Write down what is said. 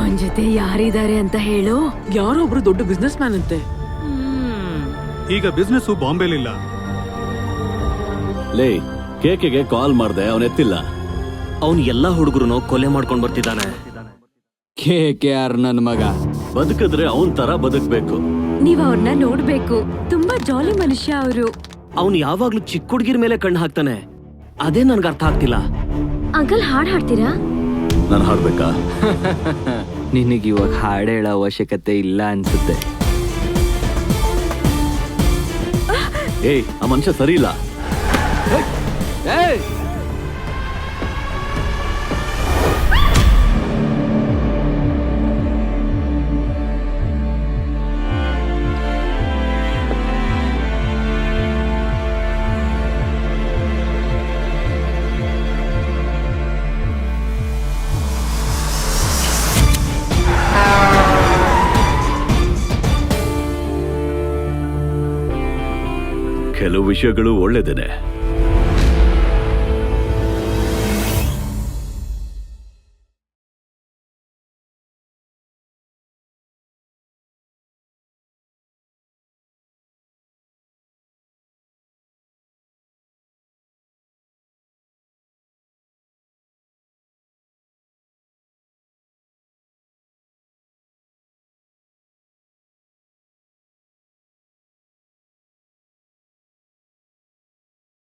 ಅವನ್ ಜೊತೆ ಯಾರಿದ್ದಾರೆ ಅಂತ ಹೇಳು. ಯಾರೋ ಒಬ್ರು ದೊಡ್ಡ ಬಿಸ್ನೆಸ್ ಮ್ಯಾನ್ ಅಂತೆ. ಈಗ ಬಿಸ್ನೆಸ್ ಬಾಂಬೆಲಿಲ್ಲ. ಲೇ, ಕೇಕೆಗೆ ಕಾಲ್ ಮಾಡ್ದೆ, ಅವನ್ ಎತ್ತಿಲ್ಲ. ಅವನ್ ಎಲ್ಲಾ ಹುಡುಗರು ಕೊಲೆ ಮಾಡ್ಕೊಂಡ್ ಬರ್ತಿದ್ದಾನೆ. ಕೇಕೆ ಯಾರ್ ನನ್ ಮಗ? ಬದುಕಿದ್ರೆ ಅವನ್ ತರ ಬದುಕ್ಬೇಕು. ನೀವ್ ಅವ್ರನ್ನ ನೋಡ್ಬೇಕು, ತುಂಬಾ ಜಾಲಿ ಮನುಷ್ಯ ಅವರು. ಅವನು ಯಾವಾಗ್ಲೂ ಚಿಕ್ಕ ಹುಡುಗಿರ್ ಮೇಲೆ ಕಣ್ಣು ಹಾಕ್ತಾನೆ, ಅದೇ ನನ್ಗೆ ಅರ್ಥ ಆಗ್ತಿಲ್ಲ. ಅಂಕಲ್ ಹಾಡ್ ಹಾಡ್ತೀರಾ? ನಾನು ಹಾಡ್ಬೇಕಾ? ನಿನಗೆ ಇವಾಗ ಹಾಡು ಹೇಳೋ ಅವಶ್ಯಕತೆ ಇಲ್ಲ ಅನ್ಸುತ್ತೆ. ಏಯ್, ಆ ಮನುಷ್ಯ ಸರಿ ಇಲ್ಲ. ಕೆಲವು ವಿಷಯಗಳು ಒಳ್ಳೆದೇನೆ,